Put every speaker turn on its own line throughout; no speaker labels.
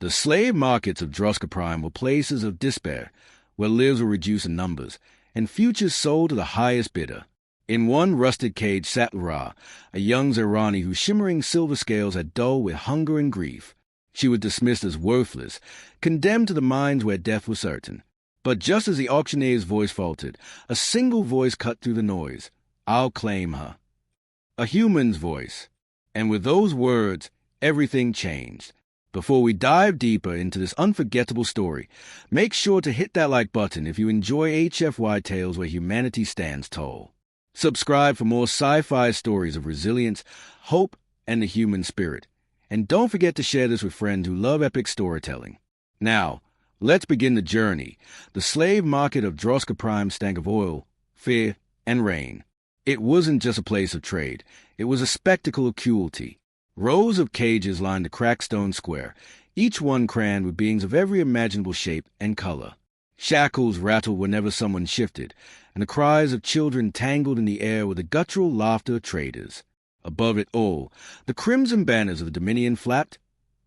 The slave markets of Droska Prime were places of despair, where lives were reduced in numbers, and futures sold to the highest bidder. In one rusted cage sat Ra, a young Zerani whose shimmering silver scales had dulled with hunger and grief. She was dismissed as worthless, condemned to the mines where death was certain. But just as the auctioneer's voice faltered, a single voice cut through the noise. "I'll claim her." A human's voice. And with those words, everything changed. Before we dive deeper into this unforgettable story, make sure to hit that like button if you enjoy HFY tales where humanity stands tall. Subscribe for more sci-fi stories of resilience, hope, and the human spirit. And don't forget to share this with friends who love epic storytelling. Now, let's begin the journey. The slave market of Droska Prime stank of oil, fear, and rain. It wasn't just a place of trade. It was a spectacle of cruelty. Rows of cages lined the cracked stone square, each one crammed with beings of every imaginable shape and color. Shackles rattled whenever someone shifted, and the cries of children tangled in the air with the guttural laughter of traders. Above it all, the crimson banners of the Dominion flapped,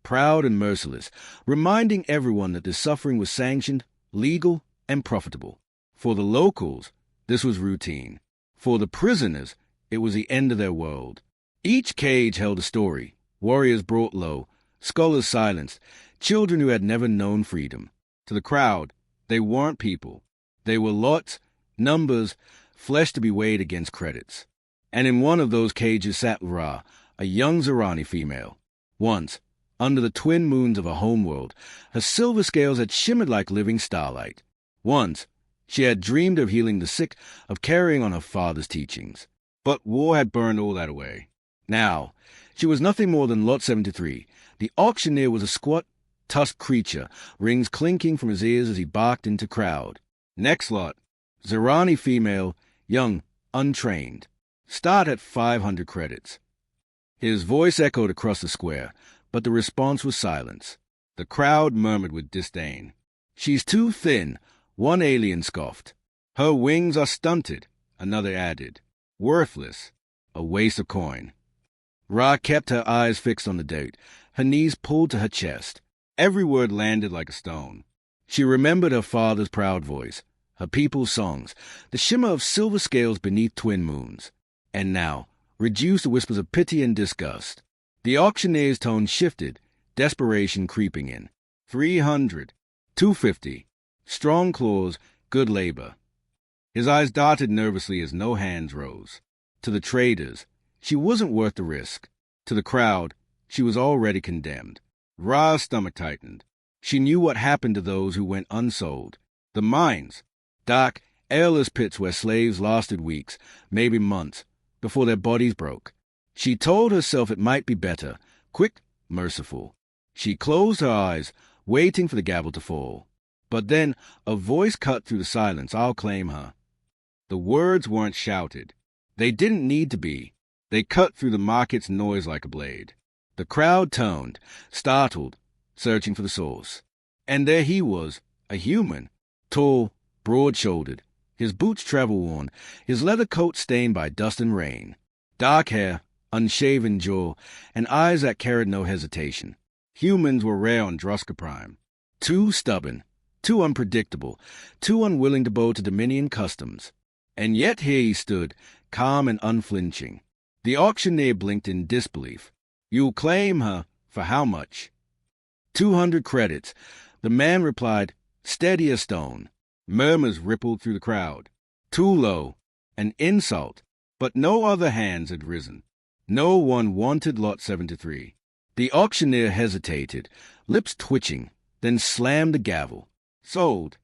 proud and merciless, reminding everyone that this suffering was sanctioned, legal, and profitable. For the locals, this was routine. For the prisoners, it was the end of their world. Each cage held a story, warriors brought low, scholars silenced, children who had never known freedom. To the crowd, they weren't people. They were lots, numbers, flesh to be weighed against credits. And in one of those cages sat Ra, a young Zerani female. Once, under the twin moons of a homeworld, her silver scales had shimmered like living starlight. Once, she had dreamed of healing the sick, of carrying on her father's teachings. But war had burned all that away. Now, she was nothing more than Lot 73. The auctioneer was a squat, tusked creature, rings clinking from his ears as he barked into crowd. Next lot, Zerani female, young, untrained. Start at 500 credits. His voice echoed across the square, but the response was silence. The crowd murmured with disdain. "She's too thin," one alien scoffed. "Her wings are stunted," another added. "Worthless, a waste of coin." Ra kept her eyes fixed on the dirt, her knees pulled to her chest. Every word landed like a stone. She remembered her father's proud voice, her people's songs, the shimmer of silver scales beneath twin moons. And now, reduced to whispers of pity and disgust. The auctioneer's tone shifted, desperation creeping in. 300, 250. Strong claws, good labor. His eyes darted nervously as no hands rose. To the traders, she wasn't worth the risk. To the crowd, she was already condemned. Ra's stomach tightened. She knew what happened to those who went unsold. The mines, dark, airless pits where slaves lasted weeks, maybe months, before their bodies broke. She told herself it might be better, quick, merciful. She closed her eyes, waiting for the gavel to fall. But then a voice cut through the silence. "I'll claim her." The words weren't shouted. They didn't need to be. They cut through the market's noise like a blade. The crowd turned, startled, searching for the source. And there he was, a human, tall, broad-shouldered, his boots travel-worn, his leather coat stained by dust and rain. Dark hair, unshaven jaw, and eyes that carried no hesitation. Humans were rare on Droska Prime. Too stubborn, too unpredictable, too unwilling to bow to Dominion customs. And yet here he stood, calm and unflinching. The auctioneer blinked in disbelief. "You'll claim her, for how much?" 200 credits. The man replied, steady as stone. Murmurs rippled through the crowd. Too low. An insult. But no other hands had risen. No one wanted Lot 73. The auctioneer hesitated, lips twitching, then slammed the gavel. "Sold."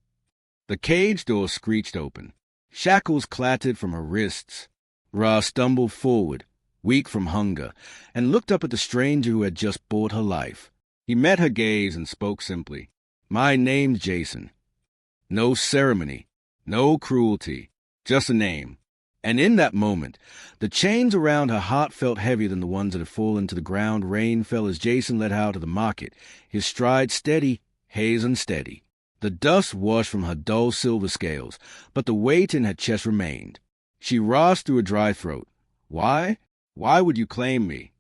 The cage door screeched open. Shackles clattered from her wrists. Ra stumbled forward, weak from hunger, and looked up at the stranger who had just bought her life. He met her gaze and spoke simply. "My name's Jason." No ceremony, no cruelty, just a name. And in that moment, the chains around her heart felt heavier than the ones that had fallen to the ground. Rain fell as Jason led her out of the market, his stride steady, haze unsteady. The dust washed from her dull silver scales, but the weight in her chest remained. She rasped through a dry throat. "Why? Why would you claim me?"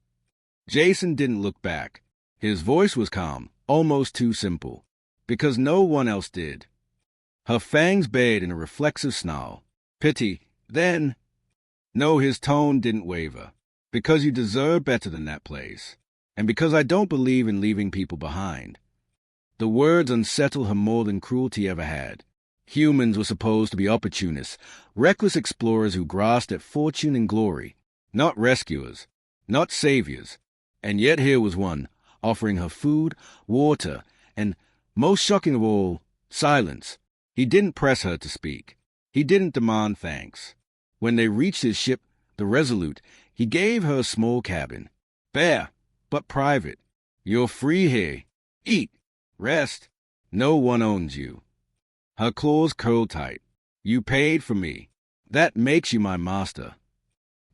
Jason didn't look back. His voice was calm, almost too simple, because no one else did. Her fangs bared in a reflexive snarl. Pity, then? No, his tone didn't waver. Because you deserve better than that place. And because I don't believe in leaving people behind. The words unsettled her more than cruelty ever had. Humans were supposed to be opportunists, reckless explorers who grasped at fortune and glory, not rescuers, not saviors. And yet here was one, offering her food, water, and, most shocking of all, silence. He didn't press her to speak. He didn't demand thanks. When they reached his ship, the Resolute, he gave her a small cabin. Bare, but private. You're free here. Eat. Rest. No one owns you. Her claws curled tight. You paid for me. That makes you my master.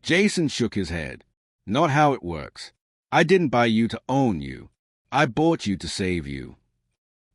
Jason shook his head. Not how it works. I didn't buy you to own you. I bought you to save you.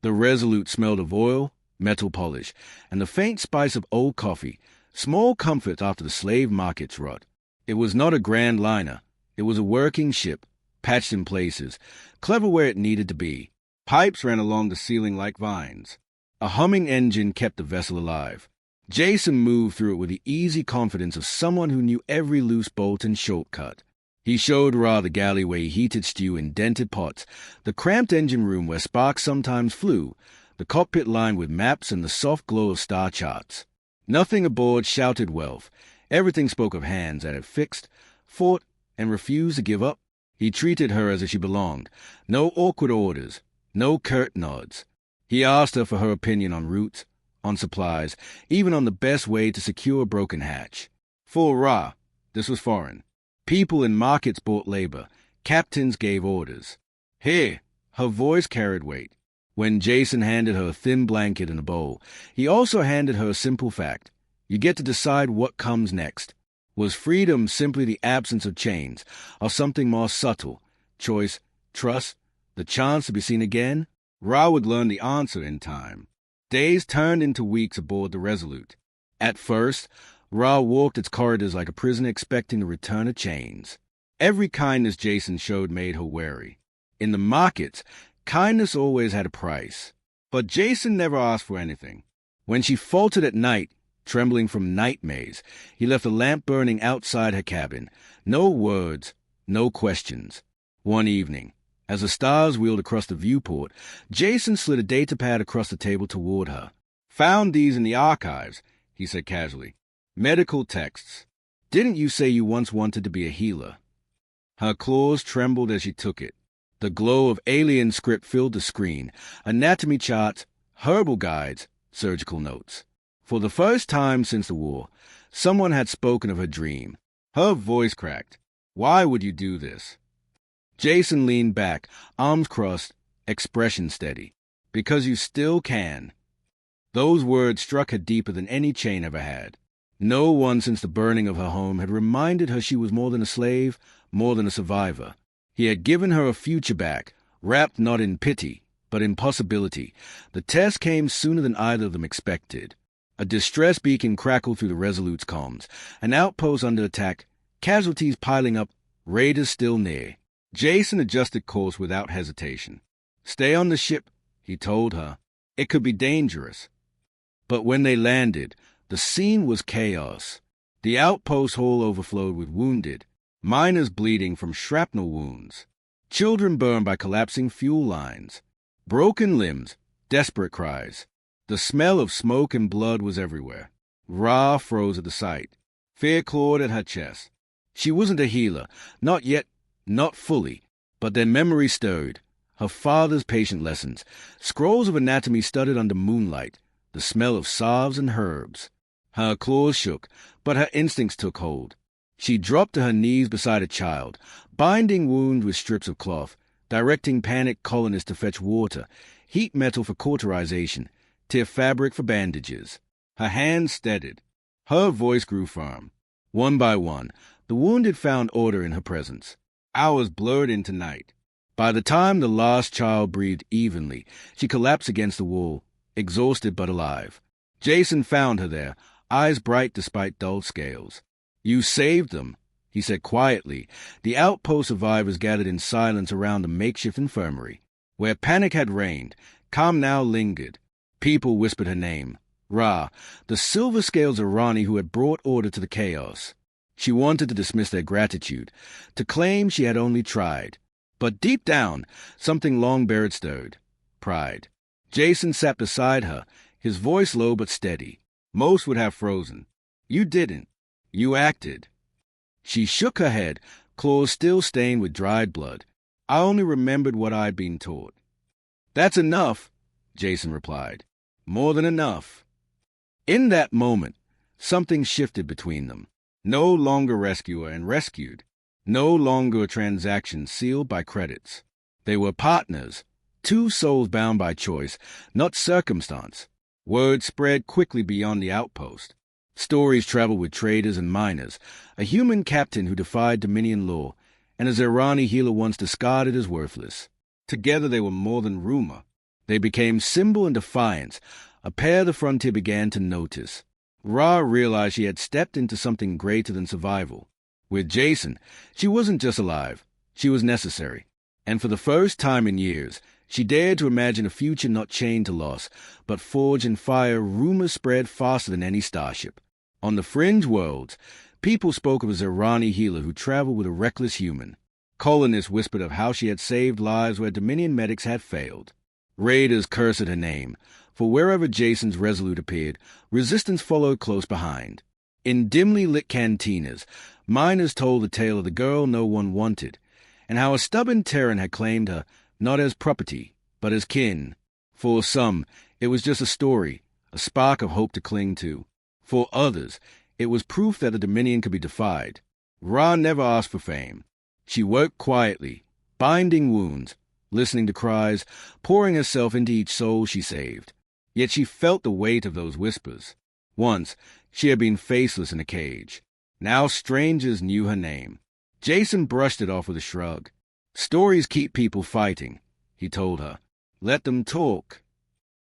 The Resolute smelled of oil, metal polish, and the faint spice of old coffee, small comforts after the slave market's rot. It was not a grand liner. It was a working ship, patched in places, clever where it needed to be. Pipes ran along the ceiling like vines. A humming engine kept the vessel alive. Jason moved through it with the easy confidence of someone who knew every loose bolt and shortcut. He showed Ra the galley where he heated stew in dented pots, the cramped engine room where sparks sometimes flew, the cockpit lined with maps and the soft glow of star charts. Nothing aboard shouted wealth. Everything spoke of hands that had fixed, fought, and refused to give up. He treated her as if she belonged. No awkward orders, no curt nods. He asked her for her opinion on routes, on supplies, even on the best way to secure a broken hatch. For Ra, this was foreign. People in markets bought labor. Captains gave orders. Here, her voice carried weight. When Jason handed her a thin blanket and a bowl, he also handed her a simple fact. You get to decide what comes next. Was freedom simply the absence of chains, or something more subtle? Choice, trust, the chance to be seen again? Ra would learn the answer in time. Days turned into weeks aboard the Resolute. At first, Ra walked its corridors like a prisoner expecting the return of chains. Every kindness Jason showed made her wary. In the markets, kindness always had a price. But Jason never asked for anything. When she faltered at night, trembling from nightmares, he left a lamp burning outside her cabin. No words, no questions. One evening, as the stars wheeled across the viewport, Jason slid a datapad across the table toward her. Found these in the archives, he said casually. Medical texts. Didn't you say you once wanted to be a healer? Her claws trembled as she took it. The glow of alien script filled the screen. Anatomy charts, herbal guides, surgical notes. For the first time since the war, someone had spoken of her dream. Her voice cracked. Why would you do this? Jason leaned back, arms crossed, expression steady. Because you still can. Those words struck her deeper than any chain ever had. No one since the burning of her home had reminded her she was more than a slave, more than a survivor. He had given her a future back, wrapped not in pity, but in possibility. The test came sooner than either of them expected. A distress beacon crackled through the Resolute's comms. An outpost under attack, casualties piling up, raiders still near. Jason adjusted course without hesitation. Stay on the ship, he told her. It could be dangerous. But when they landed, the scene was chaos. The outpost hall overflowed with wounded, miners bleeding from shrapnel wounds, children burned by collapsing fuel lines, broken limbs, desperate cries. The smell of smoke and blood was everywhere. Ra froze at the sight. Fear clawed at her chest. She wasn't a healer, not yet, not fully, but their memory stirred. Her father's patient lessons, scrolls of anatomy studied under moonlight, the smell of salves and herbs. Her claws shook, but her instincts took hold. She dropped to her knees beside a child, binding wounds with strips of cloth, directing panicked colonists to fetch water, heat metal for cauterization, tear fabric for bandages. Her hands steadied. Her voice grew firm. One by one, the wounded found order in her presence. Hours blurred into night. By the time the last child breathed evenly, she collapsed against the wall, exhausted but alive. Jason found her there, eyes bright despite dull scales. You saved them, he said quietly. The outpost survivors gathered in silence around the makeshift infirmary. Where panic had reigned, calm now lingered. People whispered her name, Ra, the silver-scales Irani who had brought order to the chaos. She wanted to dismiss their gratitude, to claim she had only tried. But deep down, something long-buried stirred. Pride. Jason sat beside her, his voice low but steady. Most would have frozen. You didn't. You acted. She shook her head, claws still stained with dried blood. I only remembered what I'd been taught. That's enough, Jason replied. More than enough. In that moment, something shifted between them. No longer rescuer and rescued. No longer a transaction sealed by credits. They were partners, two souls bound by choice, not circumstance. Word spread quickly beyond the outpost. Stories traveled with traders and miners, a human captain who defied Dominion law, and a Zerani healer once discarded as worthless. Together they were more than rumor. They became symbol and defiance, a pair the frontier began to notice. Ra realized she had stepped into something greater than survival. With Jason, she wasn't just alive, she was necessary. And for the first time in years, she dared to imagine a future not chained to loss, but forged in fire. Rumors spread faster than any starship. On the fringe worlds, people spoke of a Zerani healer who traveled with a reckless human. Colonists whispered of how she had saved lives where Dominion medics had failed. Raiders cursed her name, for wherever Jason's Resolute appeared, resistance followed close behind. In dimly lit cantinas, miners told the tale of the girl no one wanted, and how a stubborn Terran had claimed her, not as property, but as kin. For some, it was just a story, a spark of hope to cling to. For others, it was proof that the Dominion could be defied. Ra never asked for fame. She worked quietly, binding wounds, listening to cries, pouring herself into each soul she saved. Yet she felt the weight of those whispers. Once, she had been faceless in a cage. Now strangers knew her name. Jason brushed it off with a shrug. Stories keep people fighting, he told her. Let them talk.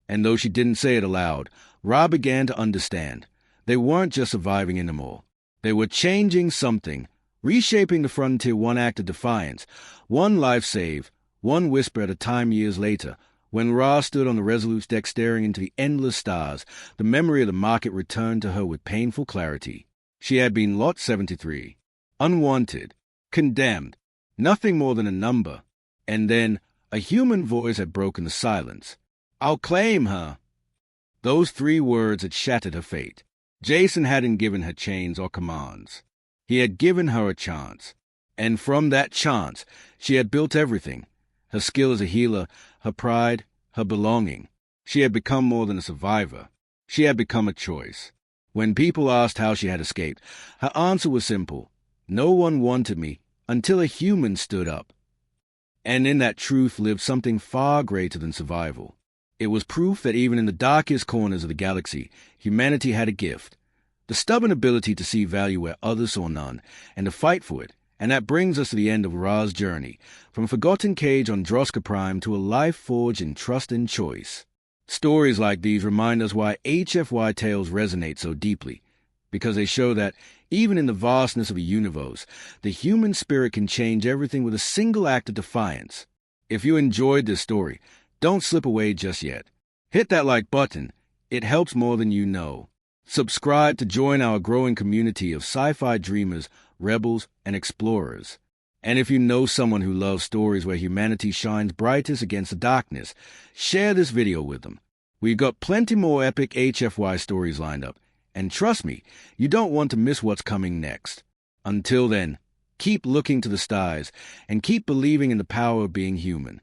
And though she didn't say it aloud, Ra began to understand. They weren't just surviving anymore. They were changing something, reshaping the frontier one act of defiance, one life save, one whisper at a time years later. When Ra stood on the Resolute's deck staring into the endless stars, the memory of the market returned to her with painful clarity. She had been Lot 73, unwanted, condemned, nothing more than a number. And then a human voice had broken the silence. I'll claim her. Those 3 words had shattered her fate. Jason hadn't given her chains or commands. He had given her a chance. And from that chance, she had built everything. Her skill as a healer, her pride, her belonging. She had become more than a survivor. She had become a choice. When people asked how she had escaped, her answer was simple. No one wanted me until a human stood up. And in that truth lived something far greater than survival. It was proof that even in the darkest corners of the galaxy, humanity had a gift. The stubborn ability to see value where others saw none, and to fight for it. And that brings us to the end of Ra's journey, from a forgotten cage on Droska Prime to a life forged in trust and choice. Stories like these remind us why HFY tales resonate so deeply, because they show that, even in the vastness of a universe, the human spirit can change everything with a single act of defiance. If you enjoyed this story, don't slip away just yet. Hit that like button. It helps more than you know. Subscribe to join our growing community of sci-fi dreamers, rebels, and explorers. And if you know someone who loves stories where humanity shines brightest against the darkness, share this video with them. We've got plenty more epic HFY stories lined up, and trust me, you don't want to miss what's coming next. Until then, keep looking to the stars, and keep believing in the power of being human.